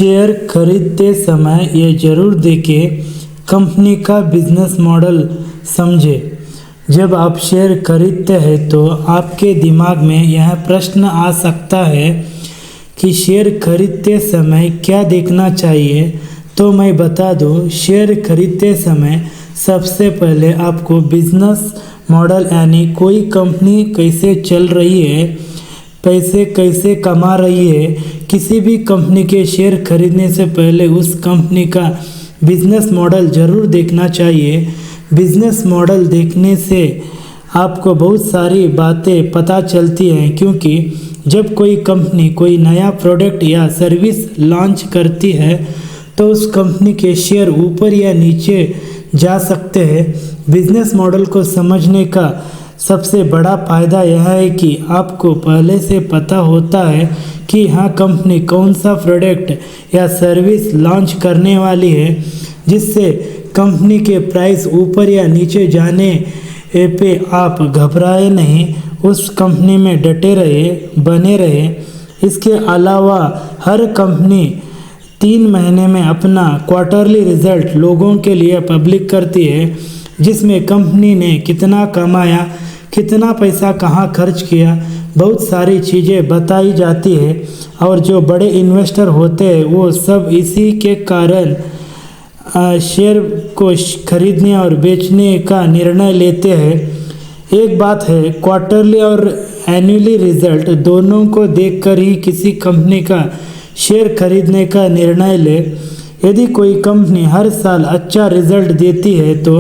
Share खरीदते समय ये ज़रूर देखें कंपनी का बिजनेस मॉडल समझें। जब आप शेयर खरीदते हैं तो आपके दिमाग में यह प्रश्न आ सकता है कि शेयर खरीदते समय क्या देखना चाहिए। तो मैं बता दूं, शेयर खरीदते समय सबसे पहले आपको बिजनेस मॉडल यानी कोई कंपनी कैसे चल रही है, पैसे कैसे कमा रही है। किसी भी कंपनी के शेयर खरीदने से पहले उस कंपनी का बिजनेस मॉडल ज़रूर देखना चाहिए। बिजनेस मॉडल देखने से आपको बहुत सारी बातें पता चलती हैं, क्योंकि जब कोई कंपनी कोई नया प्रोडक्ट या सर्विस लॉन्च करती है तो उस कंपनी के शेयर ऊपर या नीचे जा सकते हैं। बिजनेस मॉडल को समझने का सबसे बड़ा फ़ायदा यह है कि आपको पहले से पता होता है कि हाँ, कंपनी कौन सा प्रोडक्ट या सर्विस लॉन्च करने वाली है, जिससे कंपनी के प्राइस ऊपर या नीचे जाने पे आप घबराए नहीं, उस कंपनी में डटे रहे, बने रहे। इसके अलावा हर कंपनी 3 महीने में अपना क्वार्टरली रिजल्ट लोगों के लिए पब्लिक करती है, जिसमें कंपनी ने कितना कमाया, कितना पैसा कहाँ खर्च किया, बहुत सारी चीज़ें बताई जाती है। और जो बड़े इन्वेस्टर होते हैं वो सब इसी के कारण शेयर को खरीदने और बेचने का निर्णय लेते हैं। एक बात है, क्वार्टरली और एनुअली रिजल्ट दोनों को देखकर ही किसी कंपनी का शेयर खरीदने का निर्णय ले। यदि कोई कंपनी हर साल अच्छा रिजल्ट देती है तो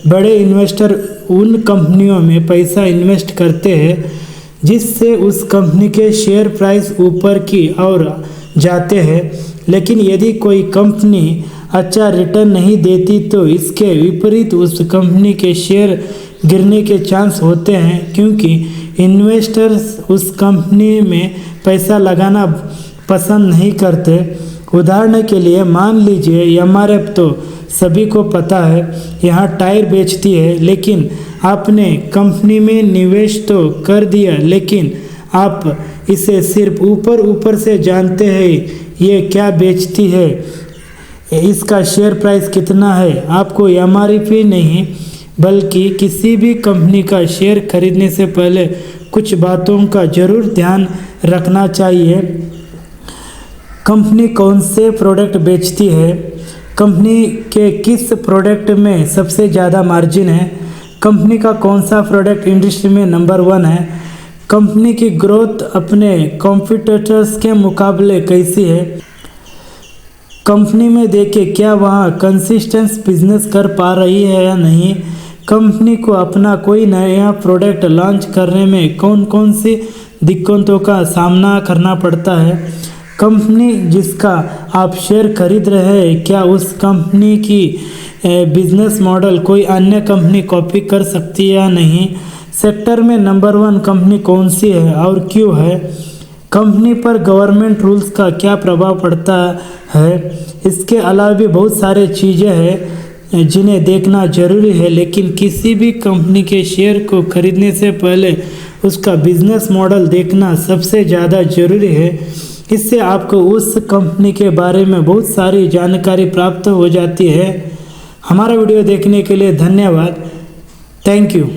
बड़े इन्वेस्टर उन कंपनियों में पैसा इन्वेस्ट करते हैं, जिससे उस कंपनी के शेयर प्राइस ऊपर की ओर जाते हैं। लेकिन यदि कोई कंपनी अच्छा रिटर्न नहीं देती तो इसके विपरीत उस कंपनी के शेयर गिरने के चांस होते हैं, क्योंकि इन्वेस्टर्स उस कंपनी में पैसा लगाना पसंद नहीं करते। उदाहरण के लिए मान लीजिए एमआरएफ तो सभी को पता है, यहाँ टायर बेचती है, लेकिन आपने कंपनी में निवेश तो कर दिया, लेकिन आप इसे सिर्फ ऊपर से जानते हैं ये क्या बेचती है, इसका शेयर प्राइस कितना है। आपको एमआरएफ ही नहीं बल्कि किसी भी कंपनी का शेयर खरीदने से पहले कुछ बातों का ज़रूर ध्यान रखना चाहिए। कंपनी कौन से प्रोडक्ट बेचती है, कंपनी के किस प्रोडक्ट में सबसे ज़्यादा मार्जिन है, कंपनी का कौन सा प्रोडक्ट इंडस्ट्री में नंबर 1 है, कंपनी की ग्रोथ अपने कॉम्पिटिटर्स के मुकाबले कैसी है, कंपनी में देखें क्या वहाँ कंसिस्टेंट बिजनेस कर पा रही है या नहीं, कंपनी को अपना कोई नया प्रोडक्ट लॉन्च करने में कौन कौन सी दिक्कतों का सामना करना पड़ता है, कंपनी जिसका आप शेयर खरीद रहे हैं क्या उस कंपनी की बिजनेस मॉडल कोई अन्य कंपनी कॉपी कर सकती है या नहीं, सेक्टर में नंबर 1 कंपनी कौन सी है और क्यों है, कंपनी पर गवर्नमेंट रूल्स का क्या प्रभाव पड़ता है। इसके अलावा भी बहुत सारे चीज़ें हैं जिन्हें देखना ज़रूरी है, लेकिन किसी भी कंपनी के शेयर को खरीदने से पहले उसका बिजनेस मॉडल देखना सबसे ज़्यादा ज़रूरी है। इससे आपको उस कंपनी के बारे में बहुत सारी जानकारी प्राप्त हो जाती है। हमारा वीडियो देखने के लिए धन्यवाद। Thank you.